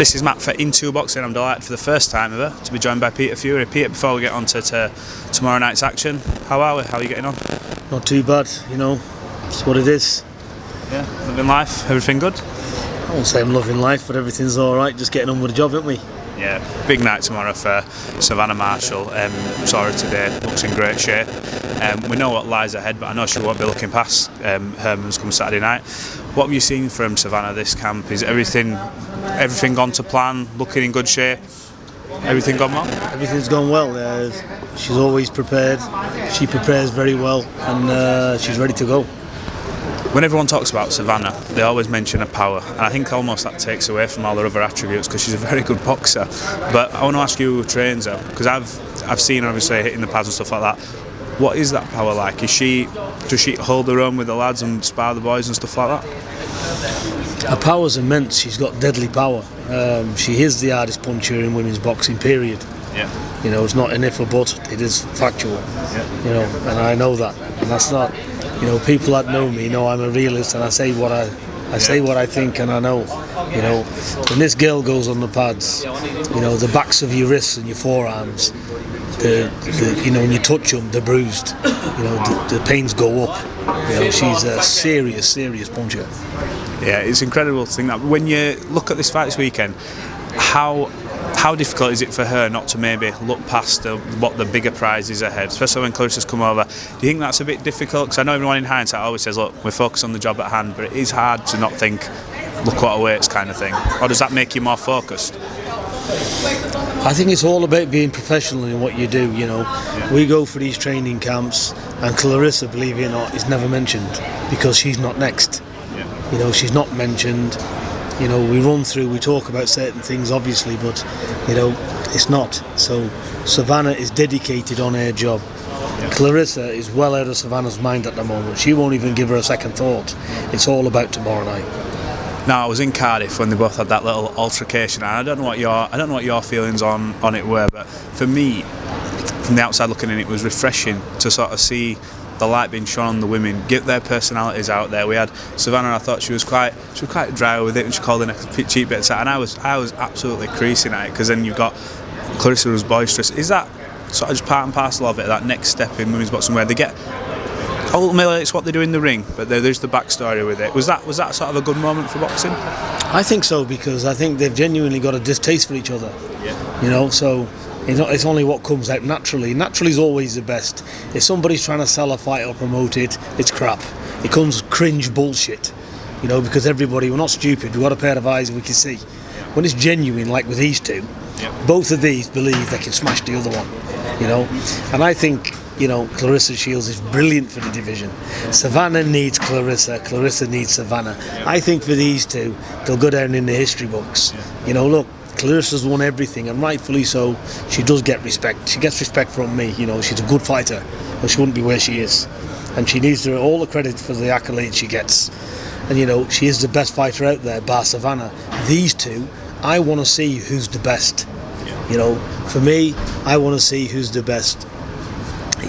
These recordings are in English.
This is Matt for Into Boxing. I'm delighted for the first time ever to be joined by Peter Fury. Peter, before we get on to tomorrow night's action, how are we? How are you getting on? Not too bad, you know, it's what it is. Yeah, living life, everything good? I won't say I'm loving life, but everything's alright, just getting on with the job, aren't we? Yeah, big night tomorrow for Savannah Marshall. Saw her today, looks in great shape. We know what lies ahead, but I know she won't be looking past Herman's come Saturday night. What have you seen from Savannah this camp? Is everything gone to plan, looking in good shape? Everything gone well? Everything's gone well. She's always prepared, she prepares very well, and she's ready to go. When everyone talks about Savannah, they always mention her power, and I think almost that takes away from all her other attributes because she's a very good boxer. But I want to ask you who trains her, because I've seen her obviously hitting the pads and stuff like that. What is that power like? Does she hold her own with the lads and spar the boys and stuff like that? Her power's immense. She's got deadly power. She is the hardest puncher in women's boxing, period. Yeah. You know, it's not an if or but, it is factual. Yeah. You know, and I know that. And that's not, you know, people that know me know I'm a realist, and I say what I say what I think, and I know. You know, when this girl goes on the pads, you know, the backs of your wrists and your forearms, you know, when you touch them, they're bruised. You know, the pains go up. You know, she's a serious puncher. Yeah, it's incredible to think that. When you look at this fight this weekend, how difficult is it for her not to maybe look past what the bigger prize is ahead, especially when Claressa's come over? Do you think that's a bit difficult? Because I know everyone in hindsight always says, look, we're focused on the job at hand, but it is hard to not think, look what awaits kind of thing. Or does that make you more focused? I think it's all about being professional in what you do, you know. Yeah. We go for these training camps, and Claressa, believe it or not, is never mentioned because she's not next. Yeah. You know, she's not mentioned. You know, we run through, we talk about certain things obviously, but you know, it's not. So Savannah is dedicated on her job. Yeah. Claressa is well out of Savannah's mind at the moment. She won't even give her a second thought. It's all about tomorrow night. Now, I was in Cardiff when they both had that little altercation, and I don't know what your feelings on it were, but for me, from the outside looking in, it was refreshing to sort of see the light being shone on the women, get their personalities out there. We had Savannah, and I thought she was quite dry with it, and she called in a cheap bit of time, and I was absolutely creasing at it, because then you've got Claressa who was boisterous. Is that sort of just part and parcel of it, that next step in women's boxing where they get, ultimately it's what they do in the ring, but there's the backstory with it? Was that sort of a good moment for boxing? I think so, because I think they've genuinely got a distaste for each other. Yeah. You know, so it's only what comes out naturally. Naturally is always the best. If somebody's trying to sell a fight or promote it, it's crap. It comes cringe bullshit. You know, because we're not stupid. We've got a pair of eyes and we can see. When it's genuine, like with these two, both of these believe they can smash the other one. You know, and I think, you know, Claressa Shields is brilliant for the division. Savannah needs Claressa needs Savannah. I think for these two, they'll go down in the history books. You know, look, Claressa's won everything, and rightfully so. She does get respect. She gets respect from me. You know, she's a good fighter, or she wouldn't be where she is. And she needs all the credit for the accolades she gets. And you know, she is the best fighter out there, bar Savannah. These two, I want to see who's the best. You know, for me, I want to see who's the best.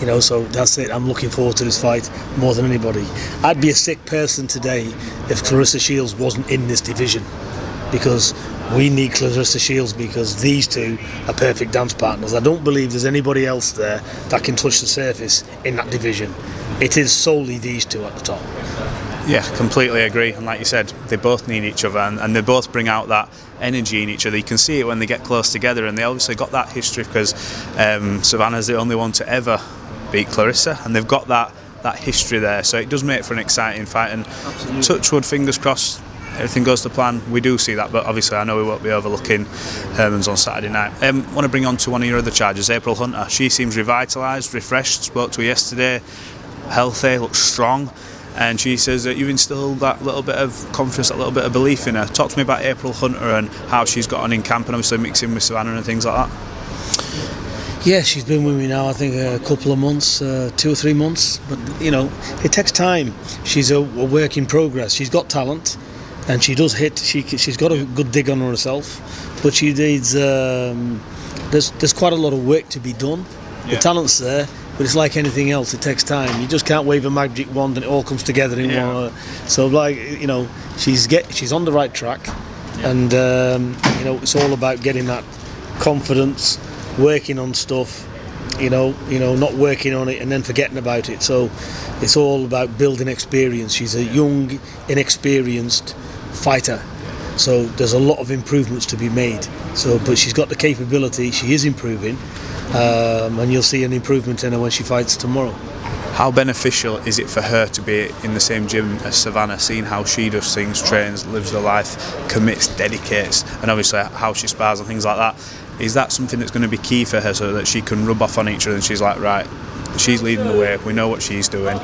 You know, so that's it. I'm looking forward to this fight more than anybody. I'd be a sick person today if Claressa Shields wasn't in this division, because we need Claressa Shields, because these two are perfect dance partners. I don't believe there's anybody else there that can touch the surface in that division. It is solely these two at the top. Yeah, completely agree. And like you said, they both need each other, and they both bring out that energy in each other. You can see it when they get close together, and they obviously got that history because Savannah's the only one to ever beat Claressa, and they've got that history there. So it does make for an exciting fight, and absolutely, touch wood, fingers crossed, everything goes to plan. We do see that, but obviously I know we won't be overlooking Herman's on Saturday night. I want to bring on to one of your other charges, April Hunter. She seems revitalised, refreshed. Spoke to her yesterday, healthy, looks strong, and she says that you've instilled that little bit of confidence, that little bit of belief in her. Talk to me about April Hunter and how she's got on in camp, and obviously mixing with Savannah and things like that. Yeah, she's been with me now, I think, a couple of months, 2 or 3 months. But, you know, it takes time. She's a work in progress. She's got talent, and she does hit. She's got a good dig on herself, but she needs. There's quite a lot of work to be done. Yeah. The talent's there, but it's like anything else. It takes time. You just can't wave a magic wand and it all comes together in one. So, like, you know, she's on the right track. and it's all about getting that confidence, working on stuff, not working on it and then forgetting about it. So it's all about building experience. She's a young, inexperienced fighter, so there's a lot of improvements to be made. But she's got the capability. She is improving, and you'll see an improvement in her when she fights tomorrow. How beneficial is it for her to be in the same gym as Savannah, seeing how she does things, trains, lives her life, commits, dedicates, and obviously how she spars and things like that? Is that something that's going to be key for her so that she can rub off on each other and she's like, right, she's leading the way, we know what she's doing,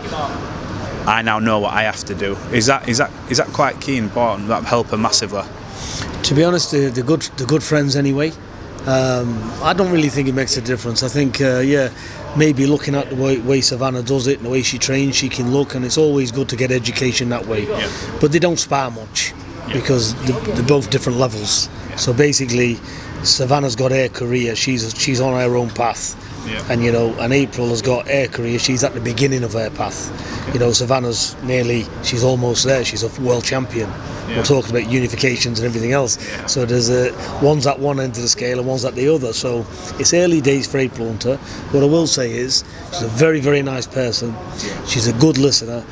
I now know what I have to do? Is that quite key and important? That help her massively? To be honest, they're good friends anyway. I don't really think it makes a difference. I think, maybe looking at the way Savannah does it and the way she trains, she can look, and it's always good to get education that way. Yeah. But they don't spar much because they're both different levels. Yeah. So basically, Savannah's got her career, she's on her own path. Yeah. And April has got her career, she's at the beginning of her path. Okay. Savannah's she's almost there, she's a world champion. Yeah. We're talking about unifications and everything else. Yeah. So there's one's at one end of the scale and one's at the other. So it's early days for April Hunter. What I will say is she's a very, very nice person. Yeah. She's a good listener,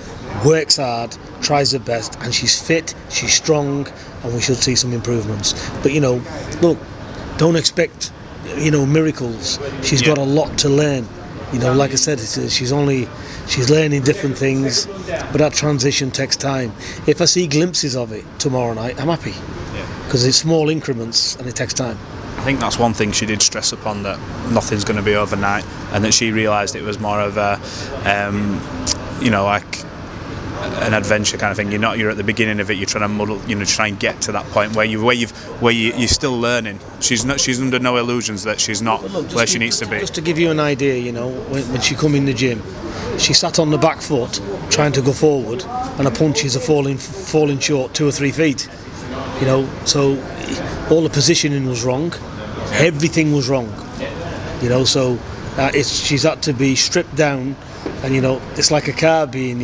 works hard, tries her best, and she's fit, she's strong, and we should see some improvements. But look, don't expect miracles. She's got a lot to learn. Like I said, she's learning different things, but that transition takes time. If I see glimpses of it tomorrow night, I'm happy, because it's small increments and it takes time. I think that's one thing she did stress upon, that nothing's going to be overnight, and that she realised it was more of a, like an adventure kind of thing. You're at the beginning of it. You're trying to muddle, try and get to that point where you're still learning. She's under no illusions that she's not where she needs to be. Just to give you an idea, when she come in the gym, she sat on the back foot trying to go forward, and her punches are falling short 2 or 3 feet. So all the positioning was wrong, everything was wrong. So she's had to be stripped down. And it's like a car being,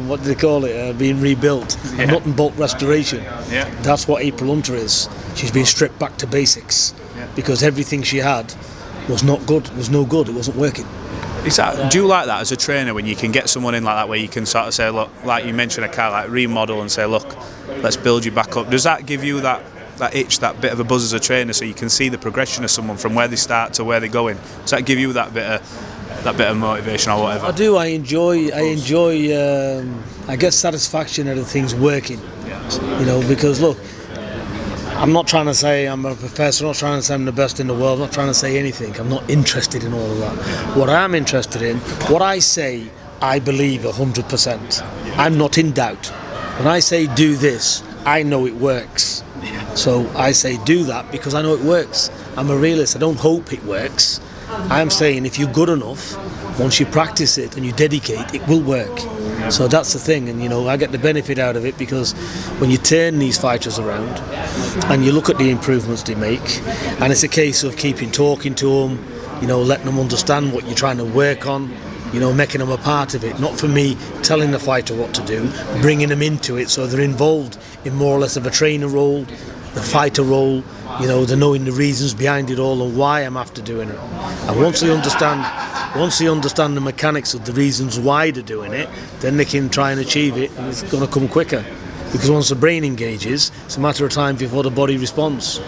what do they call it? Being rebuilt, a nut and bolt restoration. Yeah. That's what April Hunter is. She's been stripped back to basics, because everything she had was not good. It was no good. It wasn't working. Do you like that as a trainer, when you can get someone in like that, where you can sort of say, look, like you mentioned a car, like remodel, and say, look, let's build you back up? Does that give you that itch, that bit of a buzz as a trainer, so you can see the progression of someone from where they start to where they're going? Does that give you that bit of motivation or whatever? I do. I enjoy. I get satisfaction out of things working. Because look, I'm not trying to say I'm a professor. I'm not trying to say I'm the best in the world. I'm not trying to say anything. I'm not interested in all of that. What I'm interested in, what I say, I believe 100%. I'm not in doubt. When I say do this, I know it works. So I say do that because I know it works. I'm a realist. I don't hope it works. I'm saying if you're good enough, once you practice it and you dedicate, it will work. So that's the thing, and I get the benefit out of it, because when you turn these fighters around and you look at the improvements they make, and it's a case of talking to them, letting them understand what you're trying to work on, making them a part of it, not for me telling the fighter what to do, bringing them into it so they're involved in more or less of a trainer role, the fighter role. They're knowing the reasons behind it all and why I'm after doing it. And once they understand the mechanics of the reasons why they're doing it, then they can try and achieve it, and it's going to come quicker. Because once the brain engages, it's a matter of time before the body responds.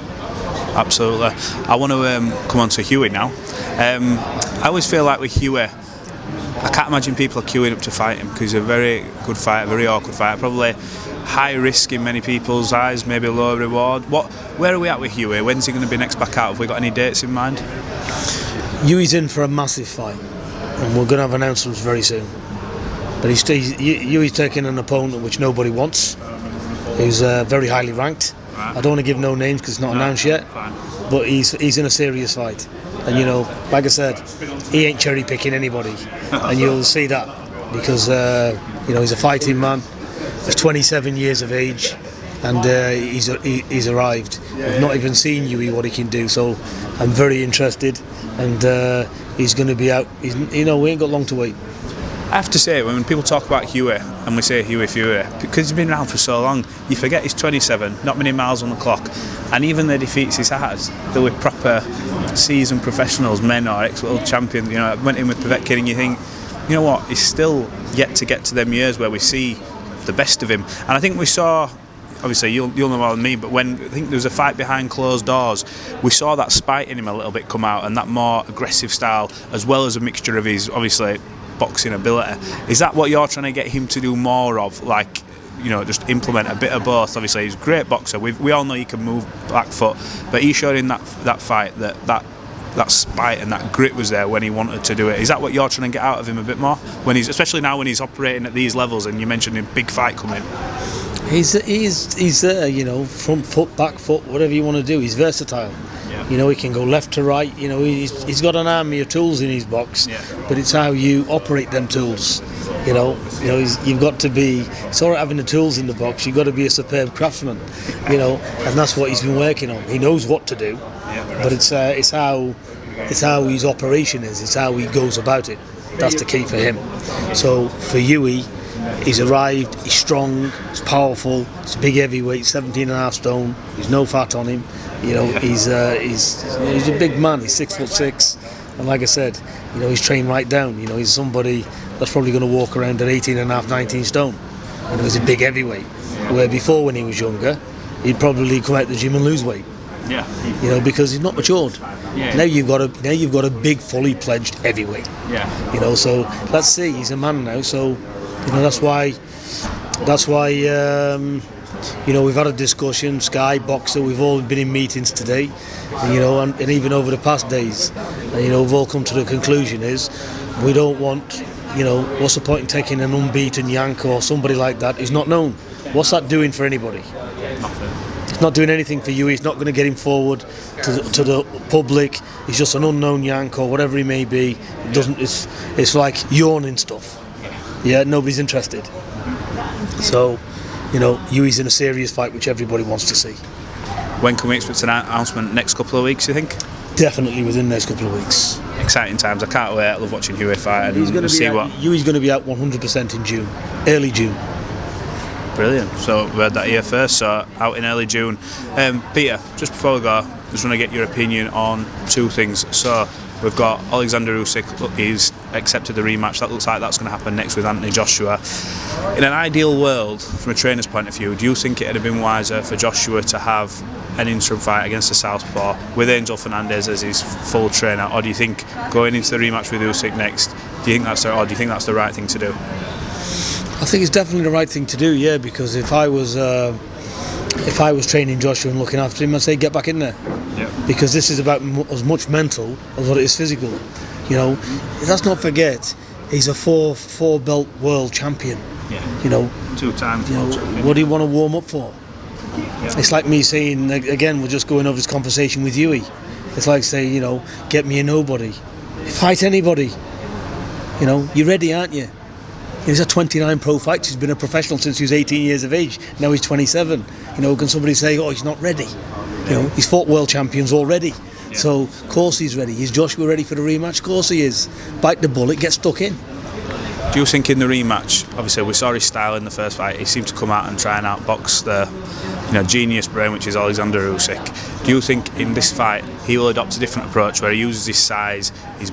Absolutely. I want to come on to Huey now. I always feel like with Huey, I can't imagine people are queuing up to fight him, because he's a very good fighter, very awkward fighter, probably high risk in many people's eyes, maybe low reward. Where are we at with Huey? When's he going to be next back out? Have we got any dates in mind? Huey's in for a massive fight, and we're going to have announcements very soon. But Huey's taking an opponent which nobody wants. He's very highly ranked. Right. I don't want to give no names because it's not announced yet. Fine. But he's in a serious fight, and like I said, he ain't cherry picking anybody, and you'll see that, because he's a fighting man. He's 27 years of age, and he's arrived. I've not even seen Huey what he can do, so I'm very interested, and he's going to be out. We ain't got long to wait. I have to say, when people talk about Huey, and we say Huey, because he's been around for so long, you forget he's 27, not many miles on the clock, and even the defeats he's had, they were proper seasoned professionals, men or ex-world champions. You know, went in with Povetkin, and you think, you know what, he's still yet to get to them years where we see the best of him. And I think we saw, obviously you'll know more than me, but when I think there was a fight behind closed doors, we saw that spite in him a little bit come out, and that more aggressive style, as well as a mixture of his, obviously, boxing ability. Is that what you're trying to get him to do more of? Like, you know, just implement a bit of both. Obviously, he's a great boxer. We all know he can move back foot, but he showed in that fight that spite and that grit was there when he wanted to do it. Is that what you're trying to get out of him a bit more? When he's, especially now when he's operating at these levels, and you mentioned a big fight coming. He's there, you know, front foot, back foot, whatever you want to do. He's versatile. Yeah. You know, he can go left to right. You know, he's got an army of tools in his box, but it's how you operate them tools. You know, you've got to be. It's all right having the tools in the box. You've got to be a superb craftsman. You know, and that's what he's been working on. He knows what to do, but it's how his operation is. It's how he goes about it. That's the key for him. So for Huey, he's arrived. He's strong. He's powerful. He's a big heavyweight, 17.5 stone. There's no fat on him. You know, he's a big man. He's 6'6", and like I said, you know, he's trained right down. You know, he's somebody that's probably going to walk around at 18.5, 19 stone. You know, he's a big heavyweight. Where before, when he was younger, he'd probably come out the gym and lose weight. Yeah. You know, because he's not matured. Yeah. Now you've got a big, fully pledged heavyweight. Yeah. You know, so let's see. He's a man now. So, you know, that's why. You know, we've had a discussion, Sky, Boxer, we've all been in meetings today, you know, and even over the past days, and, you know, we've all come to the conclusion is we don't want, you know, what's the point in taking an unbeaten Yank or somebody like that who's not known? What's that doing for anybody? Nothing. It's not doing anything for you. It's not going to get him forward to the public. He's just an unknown Yank or whatever he may be. It doesn't. It's like yawning stuff. Yeah, nobody's interested. So, you know, Huey's in a serious fight which everybody wants to see. When can we expect an announcement? Next couple of weeks, you think? Definitely within the next couple of weeks. Exciting times. I can't wait. I love watching Huey fight, and Huey's going to be out 100% in June, early June. Brilliant. So we heard that here first, so out in early June. Peter, just before we go, just want to get your opinion on two things. So we've got Alexander Usyk. Look, he's accepted the rematch. That looks like that's going to happen next with Anthony Joshua. In an ideal world, from a trainer's point of view, do you think it would have been wiser for Joshua to have an interim fight against the southpaw with Angel Fernandez as his full trainer, or do you think going into the rematch with Usyk next, do you think that's the right thing to do? I think it's definitely the right thing to do, yeah, because if I was training Joshua and looking after him, I'd say get back in there. Yep. Because this is about as much mental as what it is physical. You know, let's not forget, he's a four belt world champion. Yeah. You know, 2 times. You know, what do you want to warm up for? Yeah. It's like me saying, again, we're just going over this conversation with Huey. It's like saying, you know, get me a nobody. Fight anybody. You know, you're ready, aren't you? He's had 29 pro fights. He's been a professional since he was 18 years of age. Now he's 27. You know, can somebody say, oh, he's not ready? You know, he's fought world champions already. Yeah. So, of course he's ready. Is Joshua ready for the rematch? Of course he is. Bite the bullet, get stuck in. Do you think in the rematch, obviously we saw his style in the first fight, he seemed to come out and try and outbox the, you know, genius brain, which is Alexander Usyk. Do you think in this fight he will adopt a different approach where he uses his size, his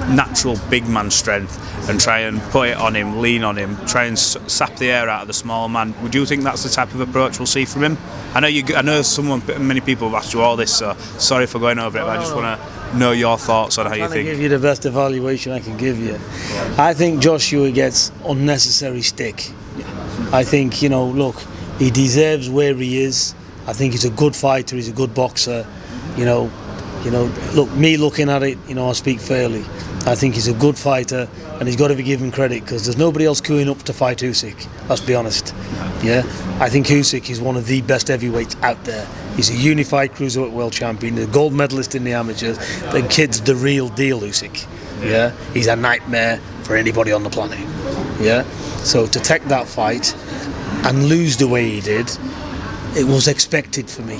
natural big man strength, and try and put it on him, lean on him, try and sap the air out of the small man? Would you think that's the type of approach we'll see from him? I know many people have asked you all this, so sorry for going over it, but I just want to know your thoughts on how you think. I'm going to give you the best evaluation I can give you. I think Joshua gets unnecessary stick. I think, you know, look, he deserves where he is. I think he's a good fighter, he's a good boxer. You know, look, me looking at it, you know, I speak fairly. I think he's a good fighter, and he's got to be given credit because there's nobody else queuing up to fight Usyk. Let's be honest. Yeah, I think Usyk is one of the best heavyweights out there. He's a unified cruiserweight world champion, a gold medalist in the amateurs. The kid's the real deal, Usyk. Yeah, he's a nightmare for anybody on the planet. Yeah, so to take that fight and lose the way he did, it was expected for me,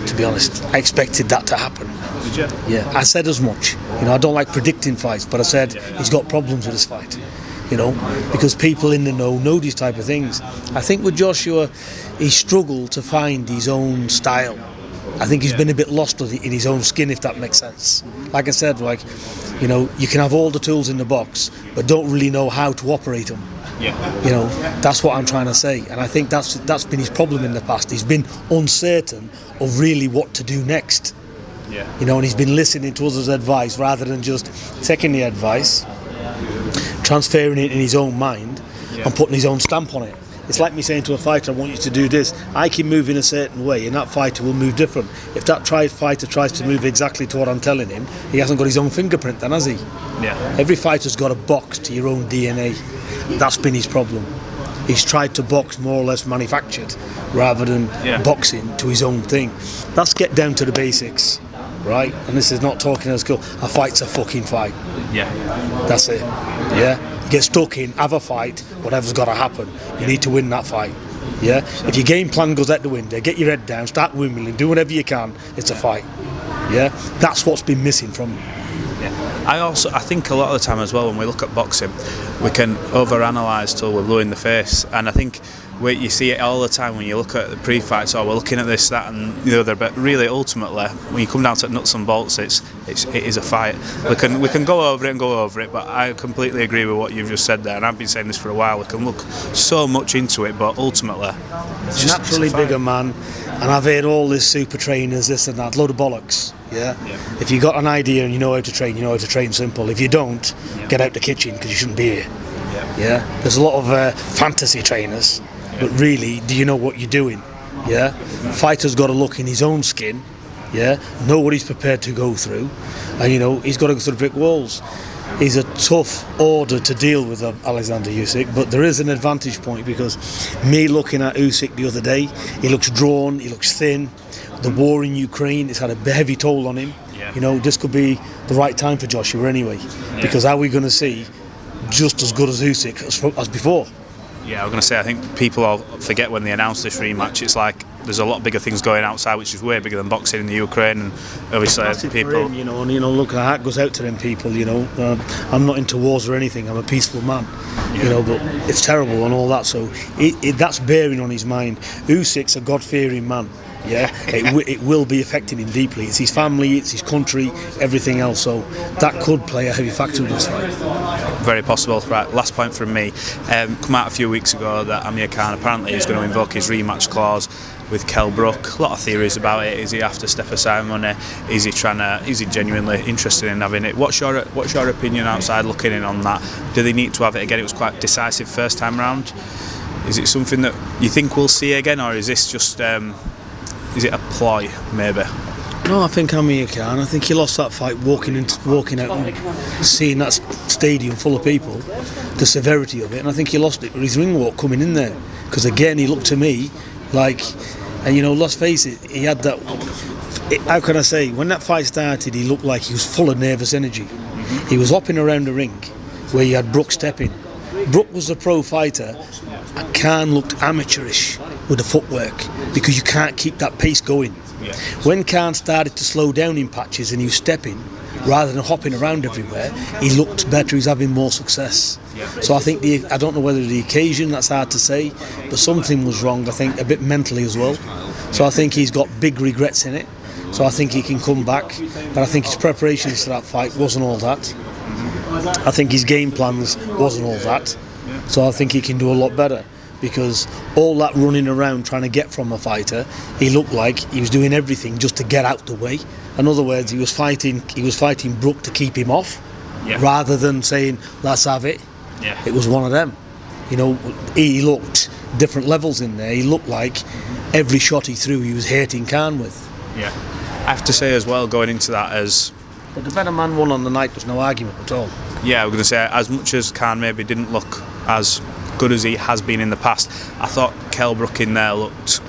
to be honest. I expected that to happen. Did you? Yeah, I said as much. You know, I don't like predicting fights, but I said he's got problems with this fight. you know, because people in the know these type of things. I think with Joshua, he struggled to find his own style. I think he's been a bit lost in his own skin, if that makes sense. Like I said, like, you know, you can have all the tools in the box, but don't really know how to operate them. You know, that's what I'm trying to say, and I think that's been his problem in the past. He's been uncertain of really what to do next. You know, and he's been listening to others' advice rather than just taking the advice, transferring it in his own mind, and putting his own stamp on it. It's like me saying to a fighter, I want you to do this. I can move in a certain way, and that fighter will move different. If that fighter tries to move exactly to what I'm telling him, he hasn't got his own fingerprint then, has he? Every fighter's got a box to your own DNA. That's been his problem. He's tried to box more or less manufactured rather than boxing to his own thing. Let's get down to the basics, right? And this is not talking as cool. A fight's a fucking fight. That's it. Get stuck in, have a fight, whatever's got to happen. You need to win that fight. If your game plan goes out the window, get your head down, start wimming, do whatever you can. It's a fight. That's what's been missing from you. I think a lot of the time as well, when we look at boxing, we can overanalyse till we're blue in the face, and I think you see it all the time when you look at the pre-fights, or we're looking at this, that and the other, but really ultimately when you come down to nuts and bolts, it is a fight. We can go over it, but I completely agree with what you've just said there, and I've been saying this for a while. We can look so much into it, but ultimately it's naturally bigger man, and I've heard all this super trainers, this and that, load of bollocks. If you got an idea and you know how to train, you know how to train simple. If you don't, get out the kitchen, because you shouldn't be here. There's a lot of fantasy trainers, but really, do you know what you're doing? Fighter's got to look in his own skin, know what he's prepared to go through, and you know he's got to go through brick walls. He's a tough order to deal with, Alexander Usyk, but there is an advantage point, because me looking at Usyk the other day, he looks drawn, he looks thin. The war in Ukraine, it's had a heavy toll on him. You know, this could be the right time for Joshua anyway, because are we going to see just as good as Usyk as before? I was going to say, I think people all forget when they announce this rematch, it's like there's a lot bigger things going outside, which is way bigger than boxing in the Ukraine, and obviously people. Him, you know, look, our hat goes out to them people. You know, I'm not into wars or anything. I'm a peaceful man. You know, but it's terrible and all that. So that's bearing on his mind. Usyk's a God-fearing man. It will be affecting him deeply. It's his family, it's his country, everything else. So that could play a heavy factor in this fight. Very possible. Right, last point from me. Come out a few weeks ago that Amir Khan apparently is going to invoke his rematch clause with Kell Brook. A lot of theories about it. Is he after step aside money? Is he genuinely interested in having it? What's your opinion outside looking in on that? Do they need to have it again? It was quite decisive first time round. Is it something that you think we'll see again, or is this just is it a ploy, maybe? No, I think Amir Khan. I think he lost that fight walking out and seeing that stadium full of people, the severity of it, and I think he lost it with his ring walk coming in there. Because again, he looked to me like, and you know, let's face it, he had that. How can I say? When that fight started, he looked like he was full of nervous energy. He was hopping around the ring where you had Brook stepping. Brook was a pro fighter, and Khan looked amateurish with the footwork, because you can't keep that pace going. When Khan started to slow down in patches and he was stepping rather than hopping around everywhere, he looked better, he's having more success. So I think I don't know whether the occasion, that's hard to say, but something was wrong, I think, a bit mentally as well. So I think he's got big regrets in it. So I think he can come back, but I think his preparations for that fight wasn't all that. I think his game plans wasn't all that. So I think he can do a lot better, because all that running around trying to get from a fighter, he looked like he was doing everything just to get out the way. In other words, he was fighting Brook to keep him off, rather than saying, let's have it. It was one of them. You know, he looked different levels in there. He looked like every shot he threw he was hitting Khan with. I have to say as well, going into that, but the better man won on the night, there's no argument at all. I was going to say, as much as Khan maybe didn't look as good as he has been in the past, I thought Kell Brook in there looked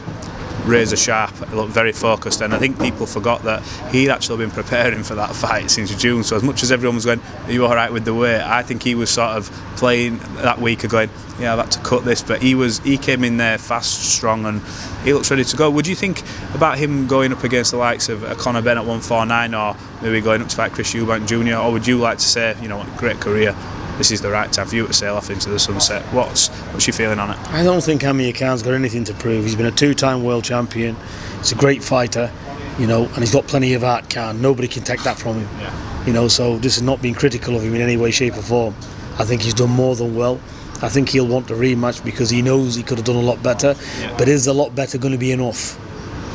razor sharp, looked very focused, and I think people forgot that he'd actually been preparing for that fight since June. So as much as everyone was going, are you alright with the weight, I think he was sort of playing that week of going, I've had to cut this, but he came in there fast, strong, and he looks ready to go. Would you think about him going up against the likes of Conor Benn at 149, or maybe going up to fight Chris Eubank Jr., or would you like to say, great career? this is the right time for you to sail off into the sunset. What's your feeling on it? I don't think Amir Khan's got anything to prove. He's been a 2-time world champion. He's a great fighter, you know, and he's got plenty of heart. Khan, nobody can take that from him. Yeah. You know, so this is not being critical of him in any way, shape or form. I think he's done more than well. I think he'll want a rematch because he knows he could have done a lot better. Yeah. But is a lot better going to be enough?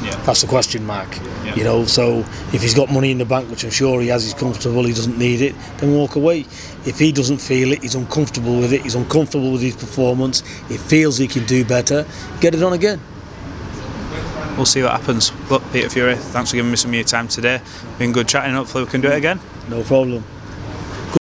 Yeah. That's the question mark. Yeah. You know, so if he's got money in the bank, which I'm sure he has, he's comfortable, he doesn't need it, then walk away. If he doesn't feel it, he's uncomfortable with it, he's uncomfortable with his performance, he feels he can do better, get it on again. We'll see what happens. Look, Peter Fury, thanks for giving me some of your time today. Been good chatting. Hopefully we can do it again. No problem.